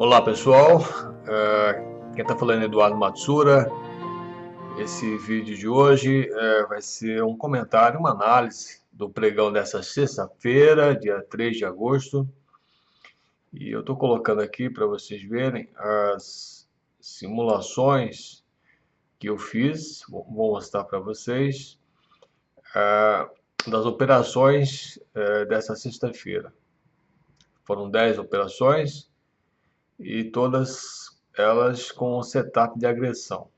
Olá pessoal, quem está falando é Eduardo Matsura. Esse vídeo de hoje vai ser um comentário, uma análise do pregão dessa sexta-feira, dia 3 de agosto. E eu estou colocando aqui para vocês verem as simulações que eu fiz, vou mostrar para vocês, das operações dessa sexta-feira. Foram 10 operações e todas elas com um setup de agressão.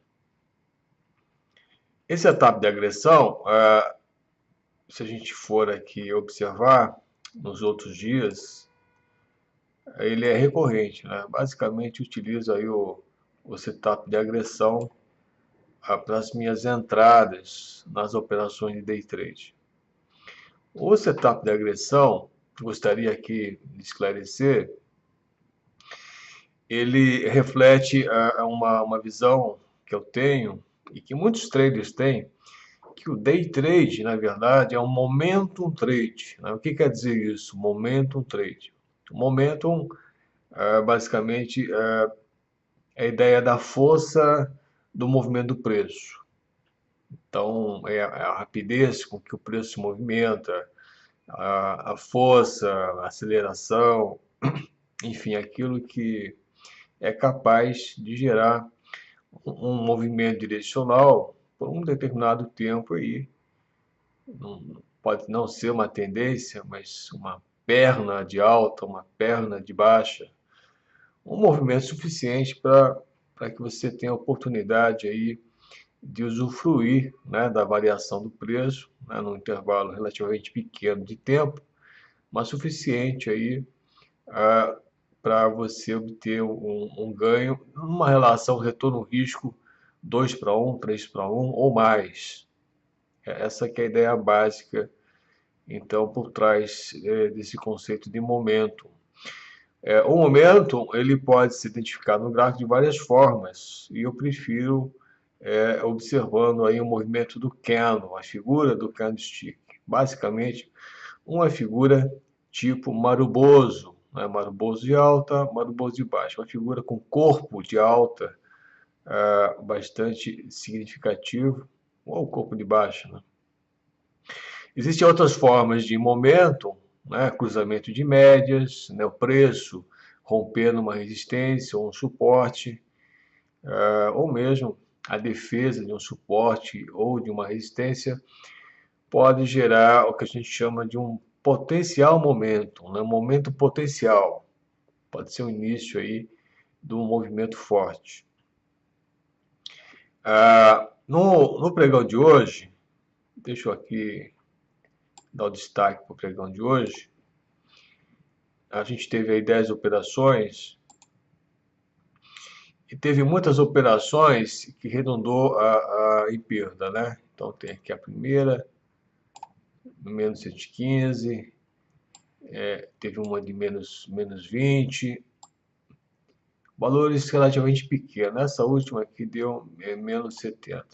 Esse setup de agressão, se a gente for aqui observar nos outros dias, ele é recorrente, né? Basicamente utilizo aí o setup de agressão para as minhas entradas nas operações de day trade. O setup de agressão, gostaria aqui de esclarecer, ele reflete uma visão que eu tenho e que muitos traders têm, que o day trade, na verdade, é um momentum trade, né? O que quer dizer isso? Momentum trade. O momentum, basicamente, é a ideia da força do movimento do preço. Então, é a rapidez com que o preço se movimenta, a força, a aceleração, enfim, aquilo que é capaz de gerar um movimento direcional por um determinado tempo aí. Pode não ser uma tendência, mas uma perna de alta, uma perna de baixa, um movimento suficiente para que você tenha a oportunidade aí de usufruir, né, da variação do preço, né, num intervalo relativamente pequeno de tempo, mas suficiente aí para você obter um ganho numa relação retorno-risco 2 para 1, 3 para 1 ou mais. Essa que é a ideia básica, então, por trás desse conceito de momento. O momento ele pode se identificar no gráfico de várias formas, e eu prefiro observando aí o movimento do candle, a figura do candlestick. Basicamente, uma figura tipo Marubozu, né? Marubozu de alta, Marubozu de baixa, uma figura com corpo de alta bastante significativo, ou corpo de baixa, né? Existem outras formas de momento, né? Cruzamento de médias, né? O preço rompendo uma resistência ou um suporte, ou mesmo a defesa de um suporte ou de uma resistência, pode gerar o que a gente chama de um potencial momento, né? Um momento potencial. Pode ser o início aí de um movimento forte. No pregão de hoje, deixa eu aqui dar o destaque para o pregão de hoje. A gente teve aí 10 operações e teve muitas operações que redundou em perda, né? Então tem aqui a primeira, menos 115, teve uma de menos 20, valores relativamente pequenos. Essa última aqui deu menos 70.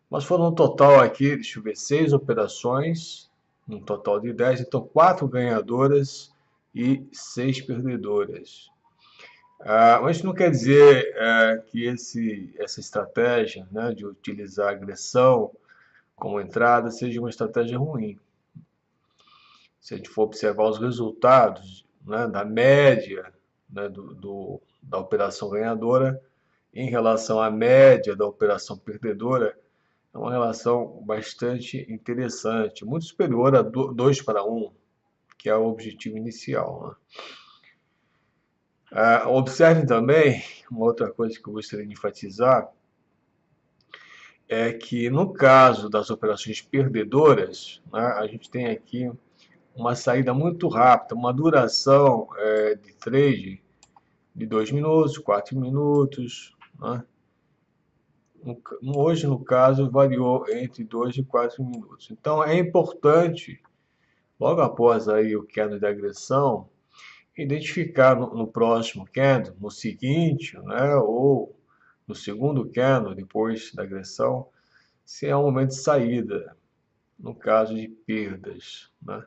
Mas foram um total aqui, deixa eu ver, 6 operações, um total de 10, então 4 ganhadoras e 6 perdedoras. Mas isso não quer dizer que essa estratégia, né, de utilizar agressão como entrada seja uma estratégia ruim. Se a gente for observar os resultados, né, da média, né, da operação ganhadora em relação à média da operação perdedora, é uma relação bastante interessante, muito superior a 2 para 1, que é o objetivo inicial, né? Observem também, uma outra coisa que eu gostaria de enfatizar, é que no caso das operações perdedoras, né, a gente tem aqui uma saída muito rápida, uma duração de trade de 2 minutos, 4 minutos, né? Hoje, no caso, variou entre 2 e 4 minutos. Então, é importante, logo após aí o candle de agressão, identificar no próximo candle, no seguinte, né, ou no segundo candle, depois da agressão, se é um momento de saída, no caso de perdas, né?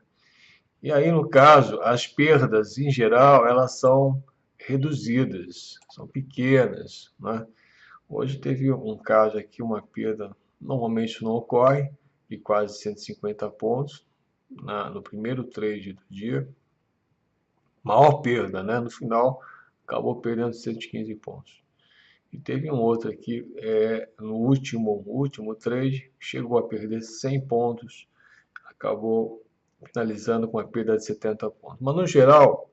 E aí, no caso, as perdas, em geral, elas são reduzidas, são pequenas, né? Hoje teve um caso aqui, uma perda, normalmente isso não ocorre, de quase 150 pontos no primeiro trade do dia, maior perda, né? No final, acabou perdendo 115 pontos. E teve um outro aqui, no último trade, chegou a perder 100 pontos, acabou finalizando com uma perda de 70 pontos. Mas, no geral,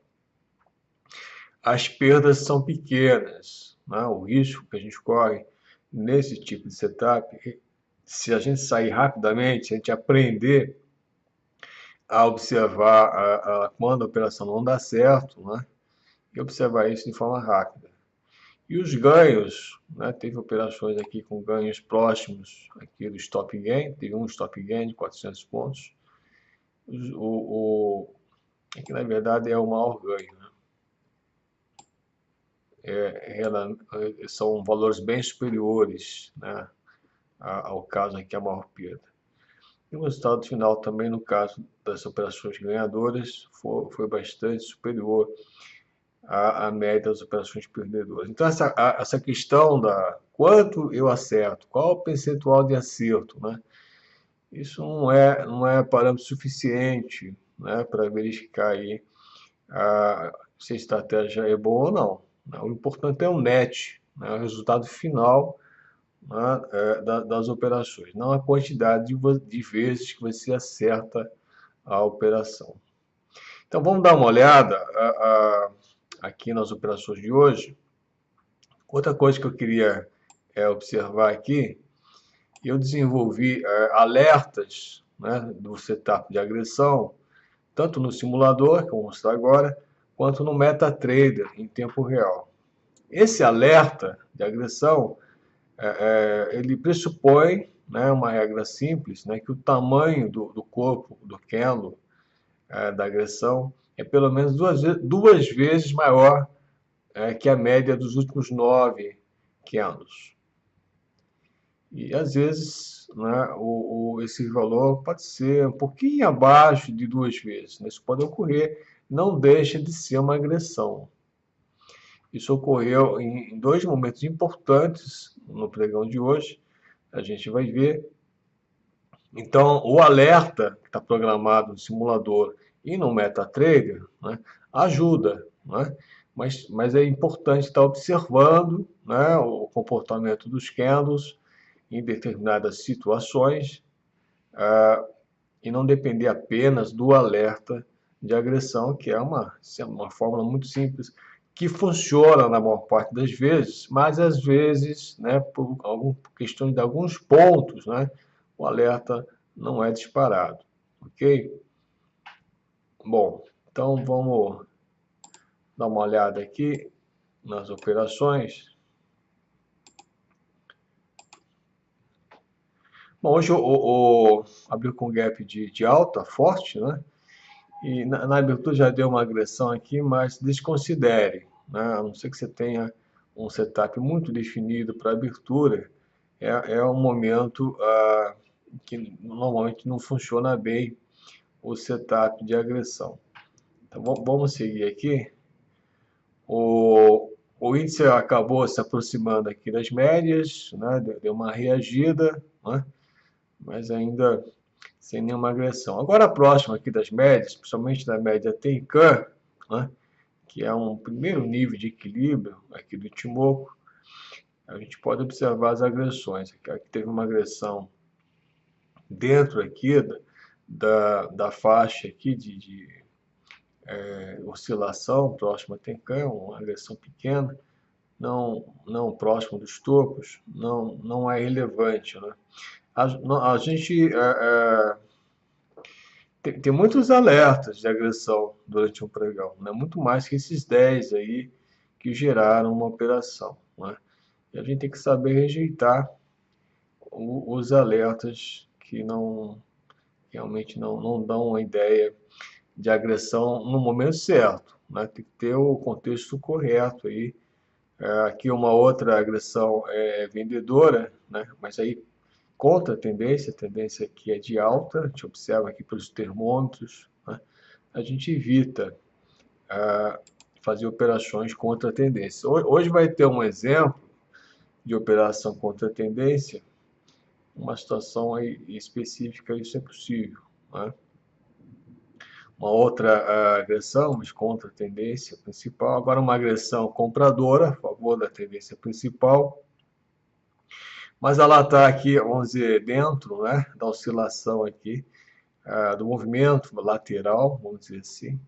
as perdas são pequenas, né? O risco que a gente corre nesse tipo de setup, se a gente sair rapidamente, se a gente aprender a observar quando a operação não dá certo, né? E observar isso de forma rápida. E os ganhos, né? Teve operações aqui com ganhos próximos aqui do stop gain, teve um stop gain de 400 pontos. Aqui na verdade é o maior ganho, né? São valores bem superiores, né, ao caso aqui, a maior perda. E o resultado final também, no caso das operações ganhadoras, foi bastante superior à média das operações perdedoras. Então, essa questão da quanto eu acerto, qual o percentual de acerto, né? Isso não é parâmetro suficiente, né, para verificar aí se a estratégia é boa ou não. O importante é o net, né, o resultado final, né, das operações, não a quantidade de vezes que você acerta a operação. Então vamos dar uma olhada aqui nas operações de hoje. Outra coisa que eu queria observar aqui, eu desenvolvi alertas, né, do setup de agressão, tanto no simulador, que eu vou mostrar agora, quanto no MetaTrader em tempo real. Esse alerta de agressão, ele pressupõe, né, uma regra simples, né, que o tamanho do corpo do candle da agressão é pelo menos duas vezes maior que a média dos últimos 9 candles. E às vezes, né, esse valor pode ser um pouquinho abaixo de 2 vezes. Isso pode ocorrer, não deixa de ser uma agressão. Isso ocorreu em dois momentos importantes no pregão de hoje, a gente vai ver. Então, o alerta que está programado no simulador e no MetaTrader, né, ajuda, né? Mas é importante estar observando, né, o comportamento dos candles em determinadas situações e não depender apenas do alerta de agressão, que é uma fórmula muito simples, que funciona na maior parte das vezes, mas às vezes, né, por questão de alguns pontos, né, o alerta não é disparado, ok? Bom, então vamos dar uma olhada aqui nas operações. Bom, hoje abriu com gap de alta forte, né? E na abertura já deu uma agressão aqui, mas desconsidere, né? A não ser que você tenha um setup muito definido para abertura, é um momento que normalmente não funciona bem o setup de agressão. Então vamos seguir aqui. O índice acabou se aproximando aqui das médias, né? Deu uma reagida, né? Mas ainda sem nenhuma agressão. Agora, a próxima aqui das médias, principalmente da média Tenkan, né, que é um primeiro nível de equilíbrio aqui do Ichimoku, a gente pode observar as agressões. Aqui teve uma agressão dentro aqui da faixa aqui de oscilação próxima a Tenkan, uma agressão pequena, não próximo dos topos, não é relevante, né? A gente tem muitos alertas de agressão durante um pregão, né? Muito mais que esses 10 aí que geraram uma operação, né? E a gente tem que saber rejeitar os alertas que realmente não dão uma ideia de agressão no momento certo, né? Tem que ter o contexto correto aí. Aqui uma outra agressão vendedora, né? Mas aí contra a tendência aqui é de alta, a gente observa aqui pelos termômetros, né? A gente evita fazer operações contra a tendência. Hoje vai ter um exemplo de operação contra a tendência, uma situação aí específica, isso é possível, né? Uma outra agressão, mas contra a tendência principal. Agora uma agressão compradora, a favor da tendência principal. Mas ela está aqui, vamos dizer, dentro, né, da oscilação aqui, do movimento lateral, vamos dizer assim.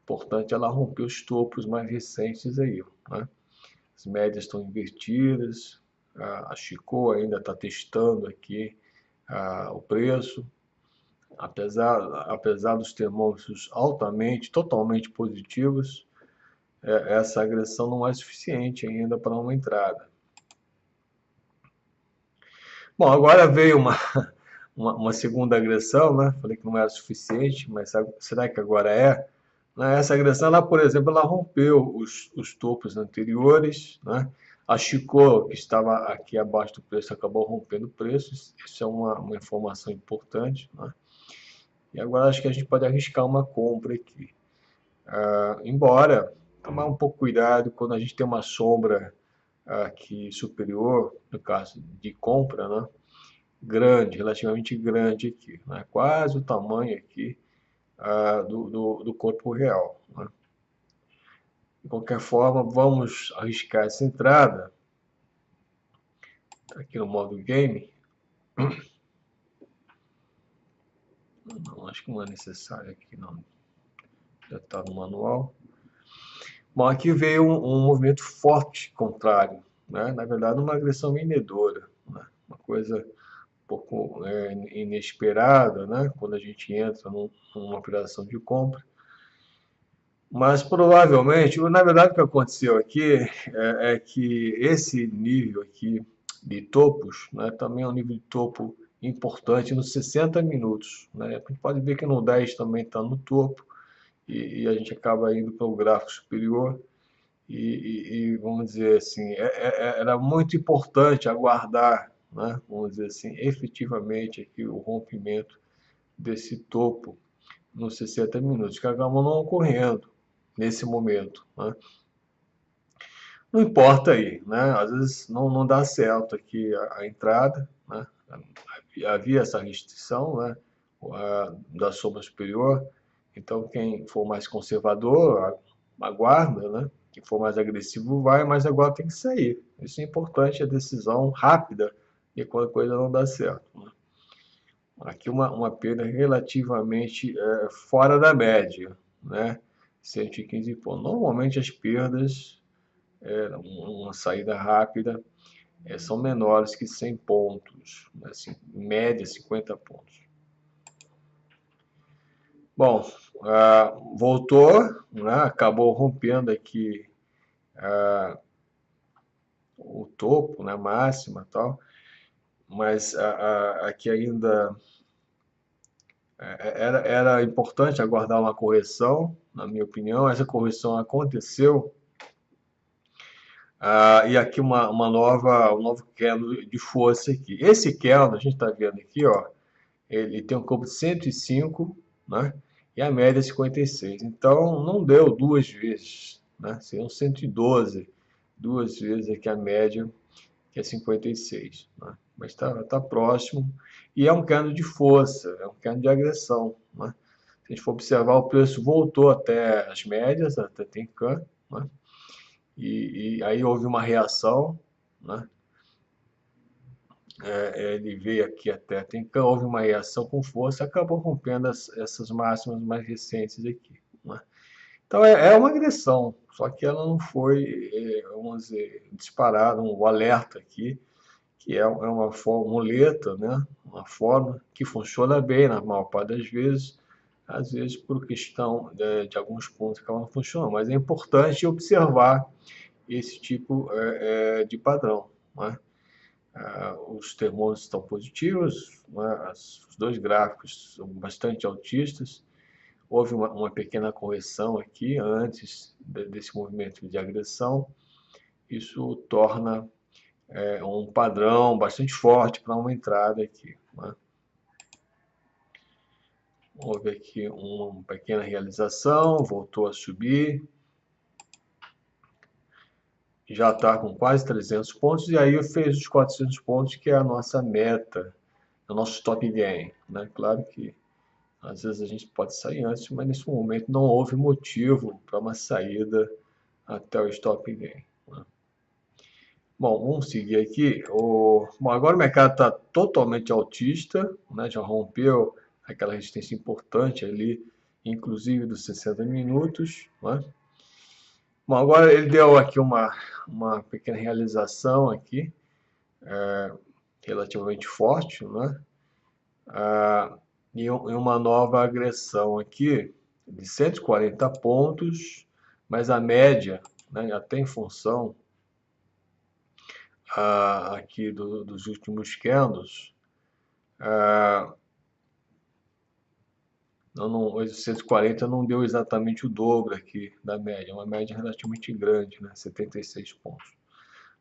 Importante ela romper os topos mais recentes aí, né? As médias estão invertidas, a Chico ainda está testando aqui o preço. Apesar dos termômetros altamente, totalmente positivos, essa agressão não é suficiente ainda para uma entrada. Bom, agora veio uma segunda agressão, né? Falei que não era suficiente, mas será que agora é? Essa agressão, ela, por exemplo, ela rompeu os topos anteriores, né? A Chico, que estava aqui abaixo do preço, acabou rompendo o preço. Isso é uma informação importante, né? E agora acho que a gente pode arriscar uma compra aqui. Embora, tomar um pouco cuidado quando a gente tem uma sombra aqui superior, no caso de compra, né? Grande, relativamente grande aqui, né? Quase o tamanho aqui do corpo real, né? De qualquer forma, vamos arriscar essa entrada aqui no modo game. Não, acho que não é necessário aqui, não. Já está no manual. Bom, aqui veio um movimento forte contrário, né? Na verdade, uma agressão vendedora, né? Uma coisa um pouco inesperada, né? Quando a gente entra numa operação de compra. Mas provavelmente, na verdade, o que aconteceu aqui é que esse nível aqui de topos, né, também é um nível de topo importante nos 60 minutos, né? A gente pode ver que no 10 também está no topo e a gente acaba indo para o gráfico superior e vamos dizer assim, era muito importante aguardar, né, vamos dizer assim, efetivamente aqui o rompimento desse topo nos 60 minutos, que acabou não ocorrendo nesse momento, né? Não importa aí, né? Às vezes não dá certo aqui a entrada, né? Havia essa restrição, né? Da sombra superior. Então, quem for mais conservador, aguarda, né? Quem for mais agressivo vai, mas agora tem que sair. Isso é importante, a decisão rápida e quando a coisa não dá certo, né? Aqui uma perda relativamente fora da média, né? 115 pontos. Normalmente as perdas, uma saída rápida, são menores que 100 pontos, assim, em média 50 pontos. Bom, voltou, né? Acabou rompendo aqui o topo, né? Máxima e tal, mas aqui ainda era importante aguardar uma correção, na minha opinião. Essa correção aconteceu. E aqui um novo candle de força aqui. Esse candle, a gente está vendo aqui, ó, ele tem um corpo de 105, né? E a média é 56. Então, não deu duas vezes, né? Seriam 112, duas vezes aqui a média, que é 56, né? Mas tá próximo. E é um candle de força, é um candle de agressão, né? Se a gente for observar, o preço voltou até as médias, até Tenkan, né? E aí houve uma reação, né? Ele veio aqui até Tenkan, houve uma reação com força, acabou rompendo essas máximas mais recentes aqui, né? Então é uma agressão, só que ela não foi, vamos dizer, disparada, um alerta aqui, que é uma muleta, né? Uma forma que funciona bem na maior parte das vezes, às vezes por questão de alguns pontos que ela não funciona, mas é importante observar esse tipo de padrão, né? Os termômetros estão positivos, né? Os dois gráficos são bastante altistas. Houve uma pequena correção aqui antes desse movimento de agressão. Isso torna um padrão bastante forte para uma entrada aqui, né? Houve aqui uma pequena realização, voltou a subir. já está com quase 300 pontos, e aí fez os 400 pontos, que é a nossa meta, é o nosso stop gain, né? Claro que às vezes a gente pode sair antes, mas nesse momento não houve motivo para uma saída até o stop gain, né? Bom, vamos seguir aqui. Bom, agora o mercado está totalmente altista, né? Já rompeu aquela resistência importante ali, inclusive dos 60 minutos, né? Bom, agora ele deu aqui uma pequena realização aqui, relativamente forte, né? Ah, e uma nova agressão aqui de 140 pontos, mas a média, né, até em função aqui dos últimos candles, os 140 não deu exatamente o dobro aqui da média, uma média relativamente grande, né, 76 pontos.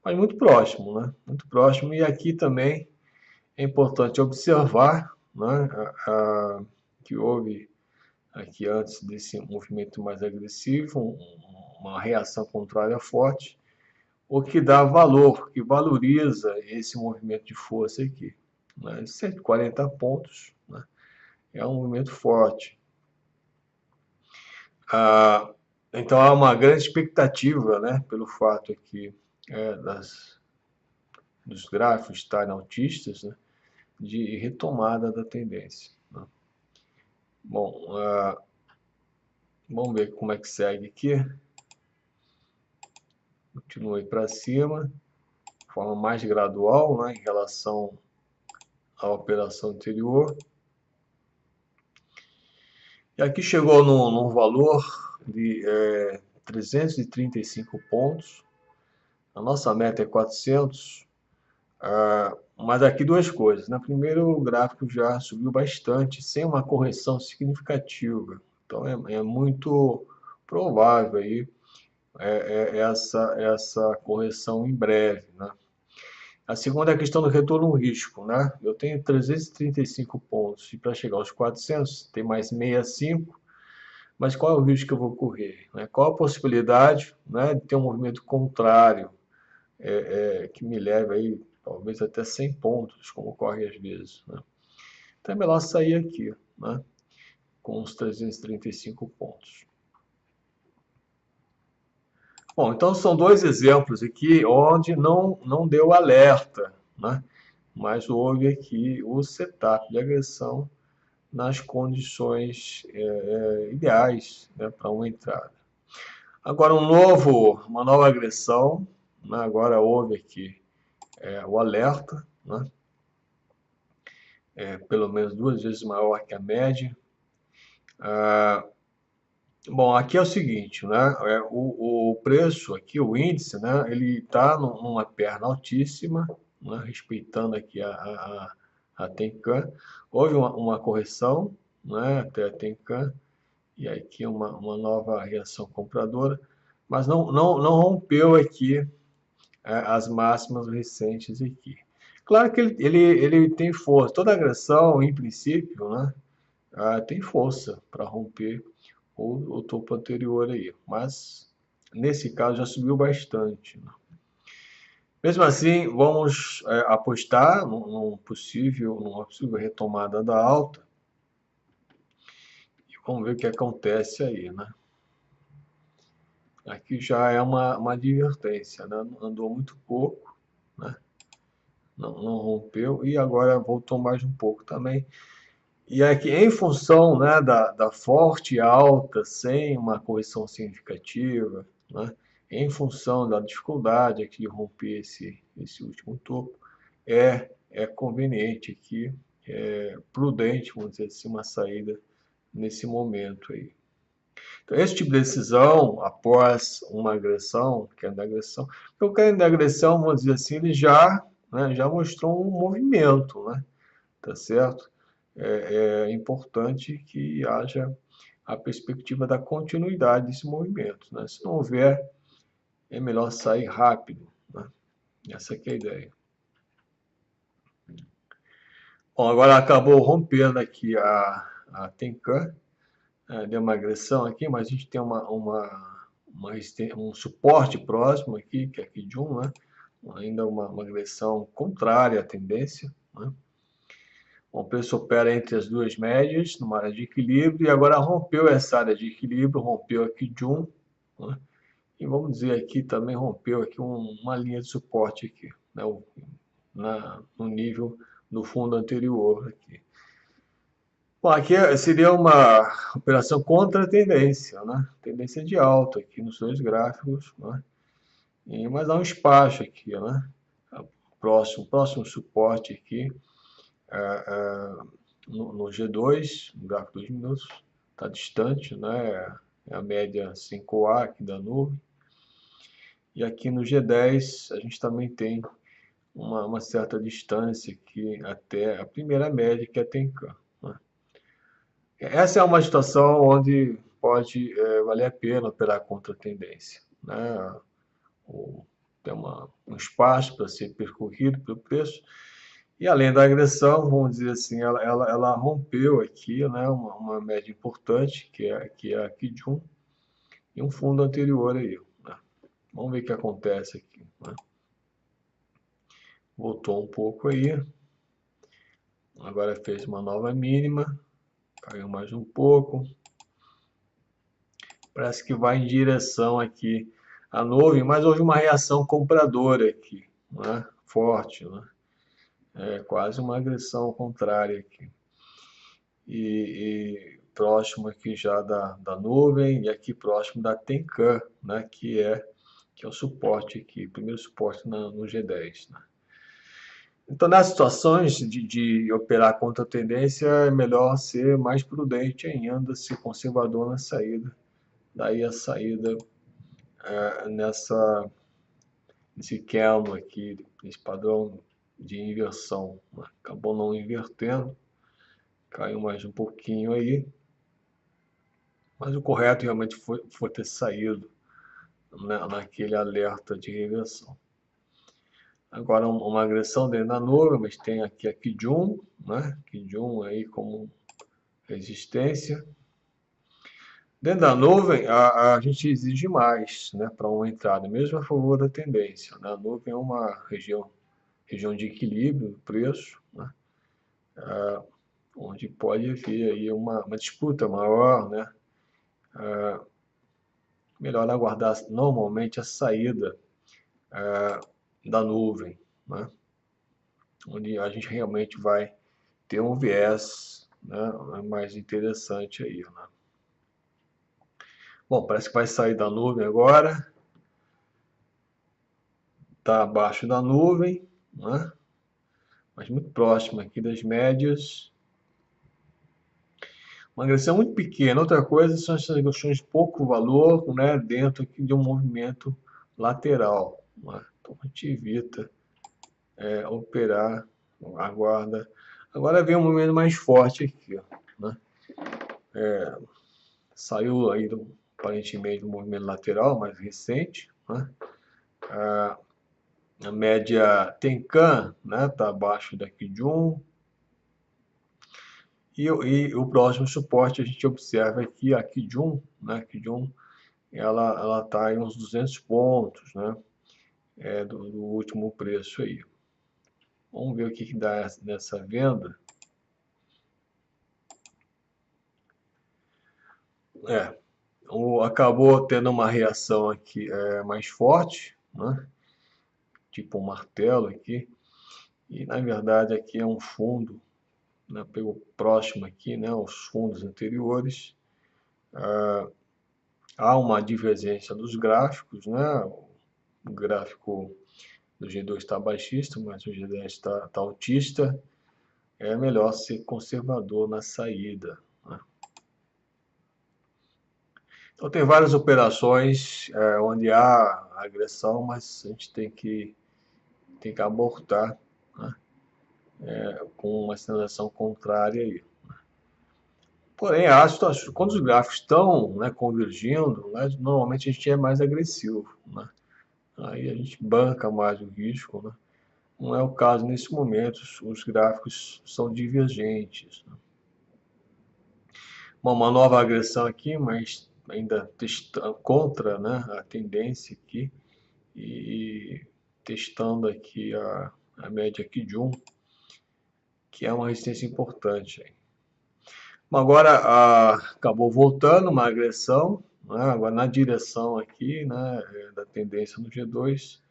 Mas muito próximo, né? Muito próximo. E aqui também é importante observar, né, que houve aqui antes desse movimento mais agressivo, uma reação contrária forte, o que dá valor, que valoriza esse movimento de força aqui, né? 140 pontos, né? É um movimento forte. Ah, então há uma grande expectativa, né, pelo fato aqui dos gráficos estarem altistas, né, de retomada da tendência, né? Bom, vamos ver como é que segue aqui. Continue para cima, de forma mais gradual, né, em relação à operação anterior. E aqui chegou num valor de 335 pontos. A nossa meta é 400. Mas aqui duas coisas, né? Primeiro, o gráfico já subiu bastante, sem uma correção significativa. Então é muito provável aí essa correção em breve, né? A segunda é a questão do retorno ao risco, né? Eu tenho 335 pontos e para chegar aos 400 tem mais 65, mas qual é o risco que eu vou correr, né? Qual a possibilidade, né, de ter um movimento contrário que me leve aí talvez até 100 pontos, como ocorre às vezes, né? Então é melhor sair aqui, né, com os 335 pontos. Bom, então são dois exemplos aqui onde não deu alerta, né? Mas houve aqui o setup de agressão nas condições ideais, né, para uma entrada. Agora uma nova agressão, né? Agora houve aqui o alerta, né? Pelo menos duas vezes maior que a média. Bom, aqui é o seguinte, né? O preço aqui, o índice, né? Ele está numa perna altíssima, né, respeitando aqui a Tenkan. Houve uma correção, né, até a Tenkan, e aqui uma nova reação compradora, mas não rompeu aqui as máximas recentes aqui. Claro que ele tem força, toda agressão, em princípio, né, tem força para romper o topo anterior aí, mas nesse caso já subiu bastante, né? Mesmo assim, vamos apostar numa possível retomada da alta e vamos ver o que acontece aí, né? Aqui já é uma advertência, né? Andou muito pouco, né? Não rompeu e agora voltou mais um pouco também. E aqui, em função, né, da forte alta, sem uma correção significativa, né, em função da dificuldade aqui de romper esse último topo, é conveniente aqui, prudente, vamos dizer assim, uma saída nesse momento aí. Então, esse tipo de decisão, após uma agressão, queda da agressão, porque o queda da agressão, vamos dizer assim, ele já, né, já mostrou um movimento, né? Tá certo? É importante que haja a perspectiva da continuidade desse movimento, né? Se não houver, é melhor sair rápido, né? Essa aqui é a ideia. Bom, agora acabou rompendo aqui a Tenkan, deu uma agressão aqui, mas a gente tem mas tem um suporte próximo aqui, que é aqui de um, né? Ainda uma agressão contrária à tendência, né? O preço opera entre as duas médias, numa área de equilíbrio, e agora rompeu essa área de equilíbrio, rompeu aqui de um, né? E vamos dizer aqui também rompeu aqui uma linha de suporte aqui, né? No nível do fundo anterior aqui. Bom, aqui seria uma operação contra a tendência, né? Tendência de alta aqui nos dois gráficos, né? Mas há um espaço aqui, né? Próximo suporte aqui, no G2, no gráfico 2 minutos, está distante, né? É a média 5A aqui da nuvem. E aqui no G10 a gente também tem uma certa distância aqui até a primeira média, que é a Tenkan, né? Essa é uma situação onde pode valer a pena operar contra a tendência, né? Tem um espaço para ser percorrido pelo preço. E além da agressão, vamos dizer assim, ela rompeu aqui, né, uma média importante, que é aqui de um, e um fundo anterior aí, né? Vamos ver o que acontece aqui, né? Voltou um pouco aí, agora fez uma nova mínima, caiu mais um pouco, parece que vai em direção aqui à nuvem, mas houve uma reação compradora aqui, né? Forte, né? É quase uma agressão contrária aqui. E próximo aqui já da nuvem e aqui próximo da Tenkan, né? Que é o suporte aqui, primeiro suporte no G10, né? Então, nas situações de operar contra a tendência, é melhor ser mais prudente ainda, ser conservador na saída. Daí a saída nesse candle aqui, nesse padrão de inversão, né? Acabou não invertendo, caiu mais um pouquinho aí, mas o correto realmente foi ter saído, né, naquele alerta de reversão. Agora uma agressão dentro da nuvem, mas tem aqui a Kijun, né? Kijun aí como resistência. Dentro da nuvem, a gente exige mais, né, para uma entrada, mesmo a favor da tendência, né? A nuvem é uma região de equilíbrio do preço, né? Onde pode haver aí uma disputa maior, né? Melhor aguardar normalmente a saída da nuvem, né? Onde a gente realmente vai ter um viés, né, mais interessante aí, né? Bom, parece que vai sair da nuvem agora, está abaixo da nuvem, né? Mas muito próximo aqui das médias. Uma agressão muito pequena. Outra coisa são essas agressões de pouco valor, né, dentro aqui de um movimento lateral, né? Então a gente evita operar, aguarda. Agora vem um movimento mais forte aqui, ó, né? Saiu aí aparentemente do movimento lateral mais recente, né? A média Tenkan, né, está abaixo daqui de um. E o próximo suporte a gente observa aqui, a Kijun, né? Kijun, ela está em uns 200 pontos, né? Do último preço aí. Vamos ver o que dá nessa venda. Acabou tendo uma reação aqui mais forte, né? Tipo um martelo aqui. E na verdade aqui é um fundo, né? Pegou próximo aqui, né? Os fundos anteriores. Há uma divergência dos gráficos, né? O gráfico do G2 está baixista, mas o G10 está altista. É melhor ser conservador na saída, né? Então tem várias operações onde há agressão, mas a gente tem que abortar, né, com uma sinalização contrária aí. Porém, quando os gráficos estão, né, convergindo, né, normalmente a gente é mais agressivo, né? Aí a gente banca mais o risco, né? Não é o caso nesse momento, os gráficos são divergentes, né? Uma nova agressão aqui, mas ainda contra, né, a tendência aqui e testando aqui a média aqui de 1, que é uma resistência importante. Agora acabou voltando uma agressão, né, agora na direção aqui, né, da tendência no G2.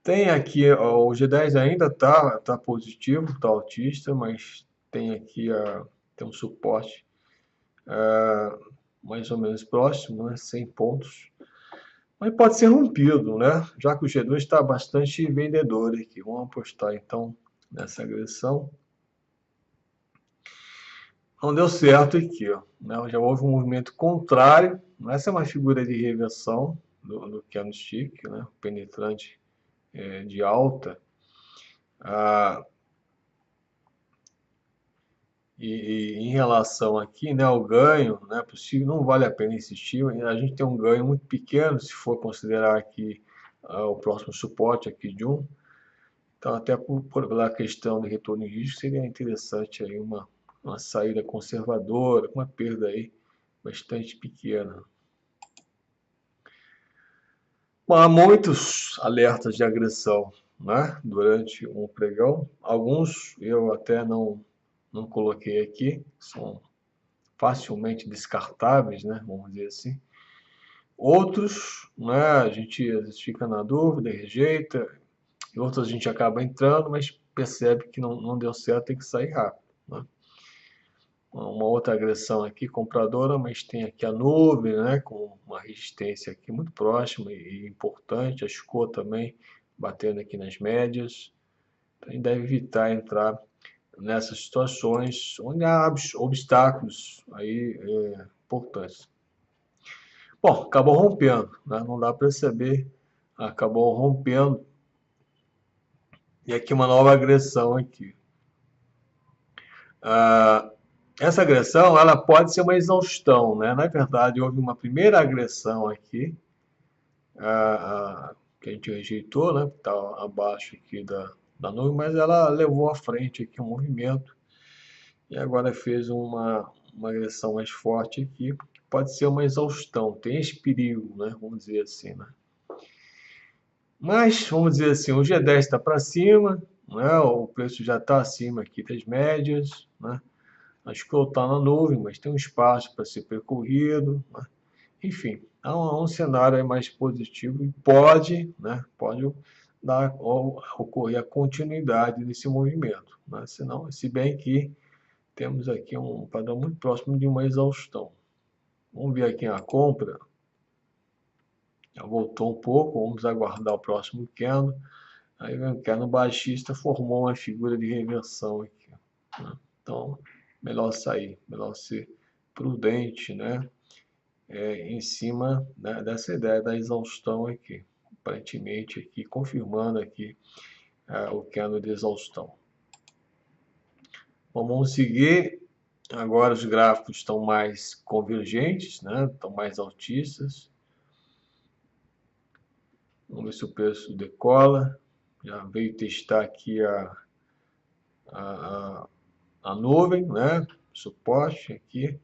Tem aqui, ó, o G10 ainda tá positivo, tá altista, mas tem aqui tem um suporte mais ou menos próximo, né, 100 pontos. Mas pode ser rompido, né? Já que o G2 está bastante vendedor aqui. Vamos apostar então nessa agressão. Não deu certo aqui, ó, né? Já houve um movimento contrário. Essa é uma figura de reversão do candlestick, né? Penetrante de alta. E em relação aqui, né, ao ganho, né, possível, não vale a pena insistir. A gente tem um ganho muito pequeno se for considerar aqui o próximo suporte aqui de 1. Então, até pela questão de retorno de risco, seria interessante aí uma saída conservadora, com uma perda aí bastante pequena. Bom, há muitos alertas de agressão, né, durante um pregão. Alguns eu até não coloquei aqui, são facilmente descartáveis, né, vamos dizer assim. Outros, né, a gente às vezes fica na dúvida, rejeita, e outros a gente acaba entrando, mas percebe que não deu certo, tem que sair rápido, né? Uma outra agressão aqui, compradora, mas tem aqui a nuvem, né, com uma resistência aqui muito próxima e importante, a Chico também batendo aqui nas médias. Então, a gente deve evitar entrar nessas situações onde há obstáculos aí importantes. Bom, acabou rompendo, né? Não dá para saber, acabou rompendo. E aqui uma nova agressão aqui. Essa agressão, ela pode ser uma exaustão, né? Na verdade, houve uma primeira agressão aqui, que a gente rejeitou, né? Está abaixo aqui da nuvem, mas ela levou à frente aqui um movimento e agora fez uma agressão mais forte aqui, que pode ser uma exaustão, tem esse perigo, né? Vamos dizer assim, né? Mas, vamos dizer assim, o G10 está para cima, né? O preço já está acima aqui das médias, né? Acho que está na nuvem, mas tem um espaço para ser percorrido, né? Enfim, há um cenário mais positivo e pode ocorrer a continuidade desse movimento, né? Senão, se bem que temos aqui um padrão muito próximo de uma exaustão. Vamos ver aqui a compra. Já voltou um pouco, vamos aguardar o próximo candle. Aí o candle baixista formou uma figura de reversão aqui, né? Então, melhor sair, melhor ser prudente, né? Em cima, né, dessa ideia da exaustão aqui. Aparentemente aqui, confirmando aqui o candle de exaustão. Bom, vamos seguir. Agora os gráficos estão mais convergentes, né? Estão mais altistas. Vamos ver se o preço decola. Já veio testar aqui a nuvem, né? Suporte aqui.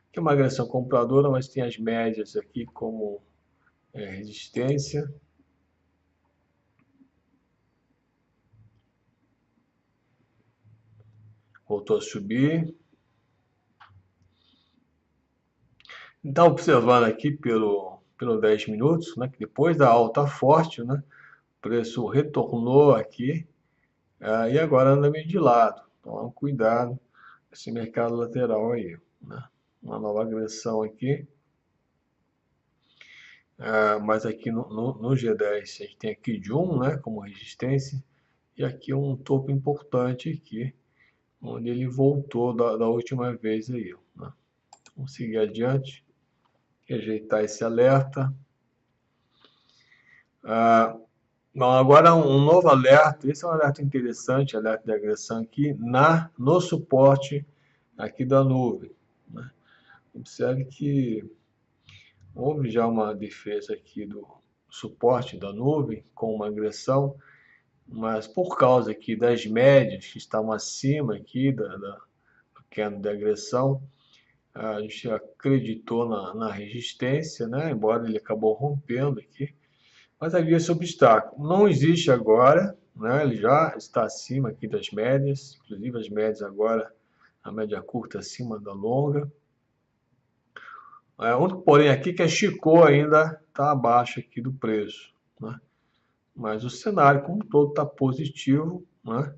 Aqui é uma agressão compradora, mas tem as médias aqui como resistência. Voltou a subir. Então, observando aqui pelo 10 minutos, né, que depois da alta forte, né, o preço retornou aqui e agora anda meio de lado. Então, cuidado esse mercado lateral aí, né? Uma nova agressão aqui. Mas aqui no G10 a gente tem aqui de 1, né, como resistência e aqui um topo importante aqui, onde ele voltou da última vez aí, né? Vamos seguir adiante, rejeitar esse alerta. Bom, agora um novo alerta, esse é um alerta interessante, alerta de agressão aqui no suporte aqui da nuvem, né? Observe que houve já uma defesa aqui do suporte da nuvem com uma agressão, mas por causa aqui das médias que estavam acima aqui do candle de agressão, A gente acreditou na resistência, né? Embora ele acabou rompendo aqui, mas havia esse obstáculo. Não existe agora, né? Ele já está acima aqui das médias, inclusive as médias agora, a média curta acima da longa. O único porém aqui que a Chico ainda está abaixo aqui do preço, né? Mas o cenário como um todo está positivo, né?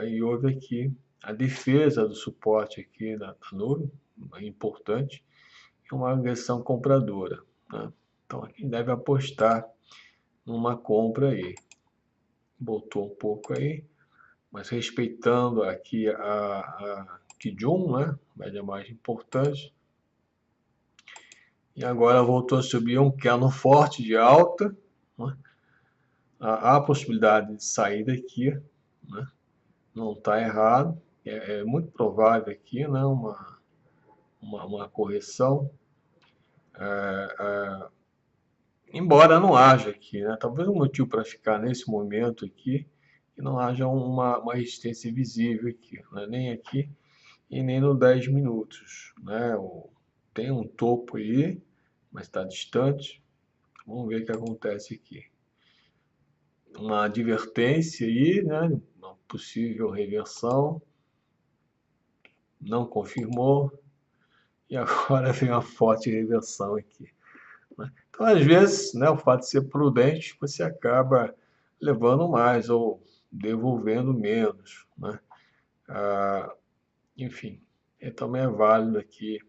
E houve aqui a defesa do suporte aqui da nuvem, importante, e uma agressão compradora, né? Então aqui deve apostar numa compra aí. Voltou um pouco aí, mas respeitando aqui a Kijun, né? Média mais importante. E agora voltou a subir um candle forte de alta, né? Há a possibilidade de sair daqui, né? Não está errado. É muito provável aqui, né? Uma correção. Embora não haja aqui, né? Talvez um motivo para ficar nesse momento aqui, que não haja uma resistência visível aqui, né? Nem aqui e nem no 10 minutos, né? Tem um topo aí, mas está distante. Vamos ver o que acontece aqui. Uma advertência aí, né? Uma possível reversão. Não confirmou. E agora vem uma forte reversão aqui, né? Então, às vezes, né, o fato de ser prudente, você acaba levando mais ou devolvendo menos, né? Enfim, também é válido aqui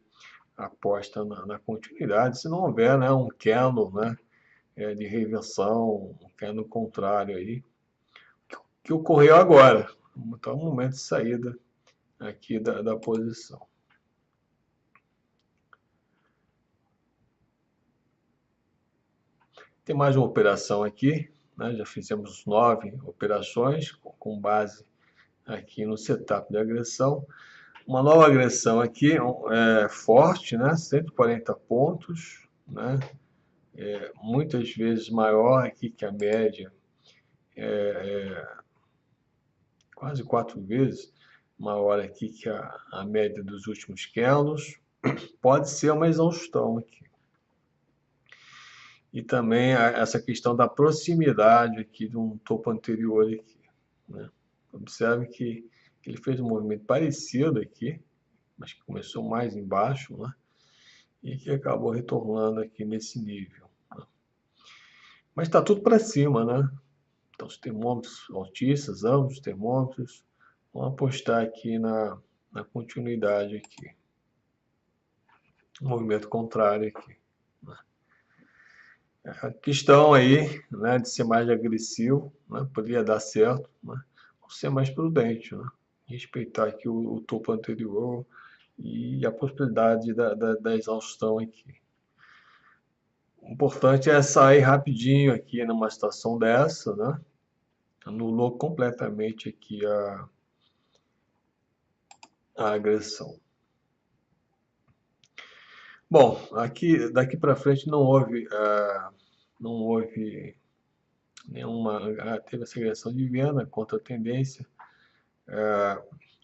a aposta na continuidade, se não houver, né, um candle, né, de reversão, um candle contrário aí, que ocorreu agora. Então, é um momento de saída aqui da posição. Tem mais uma operação aqui, né? Já fizemos 9 operações com base aqui no setup de agressão. Uma nova agressão aqui forte, né? 140 pontos, né? Muitas vezes maior aqui que a média, quase 4 vezes maior aqui que a média dos últimos candles. Pode ser uma exaustão aqui. E também essa questão da proximidade aqui de um topo anterior aqui, né? Observe que ele fez um movimento parecido aqui, mas que começou mais embaixo, né? E que acabou retornando aqui nesse nível, né? Mas está tudo para cima, né? Então os termômetros altistas, ambos os termômetros, vão apostar aqui na continuidade aqui. Um movimento contrário aqui, né? A questão aí, né, de ser mais agressivo, né, poderia dar certo, né, ou ser mais prudente, né, respeitar aqui o topo anterior e a possibilidade da exaustão aqui. O importante é sair rapidinho aqui numa situação dessa, né, anulou completamente aqui a agressão. Bom, daqui para frente não houve nenhuma, teve essa agressão de venda contra a tendência,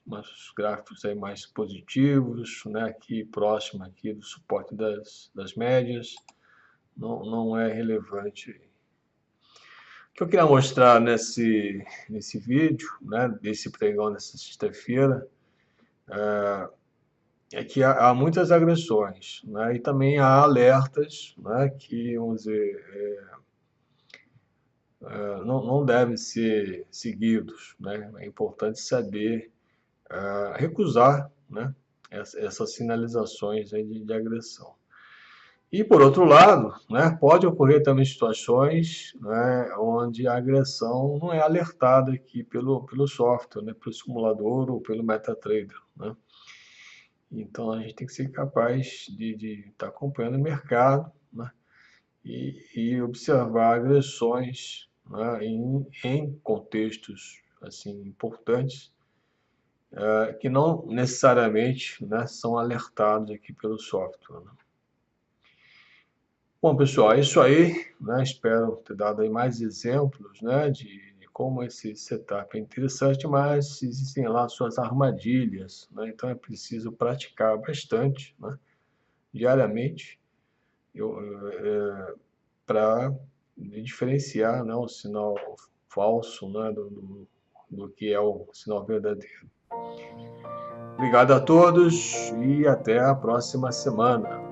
mas gráficos aí mais positivos, né, aqui próximo aqui do suporte das médias, não é relevante. O que eu queria mostrar nesse vídeo, né, desse pregão dessa sexta-feira, é que há muitas agressões, né, e também há alertas, né, que, vamos dizer, não devem ser seguidos, né? É importante saber recusar, né, essas sinalizações aí de agressão. E, por outro lado, né, pode ocorrer também situações, né, onde a agressão não é alertada aqui pelo software, né, pelo simulador ou pelo MetaTrader, né? Então, a gente tem que ser capaz de estar acompanhando o mercado, né, e observar agressões, né, em contextos assim, importantes, que não necessariamente, né, são alertados aqui pelo software, né? Bom, pessoal, é isso aí, né? Espero ter dado aí mais exemplos, né, de como esse setup é interessante, mas existem lá suas armadilhas, né? Então é preciso praticar bastante, né? Diariamente, para diferenciar, né, o sinal falso, né, do que é o sinal verdadeiro. Obrigado a todos e até a próxima semana.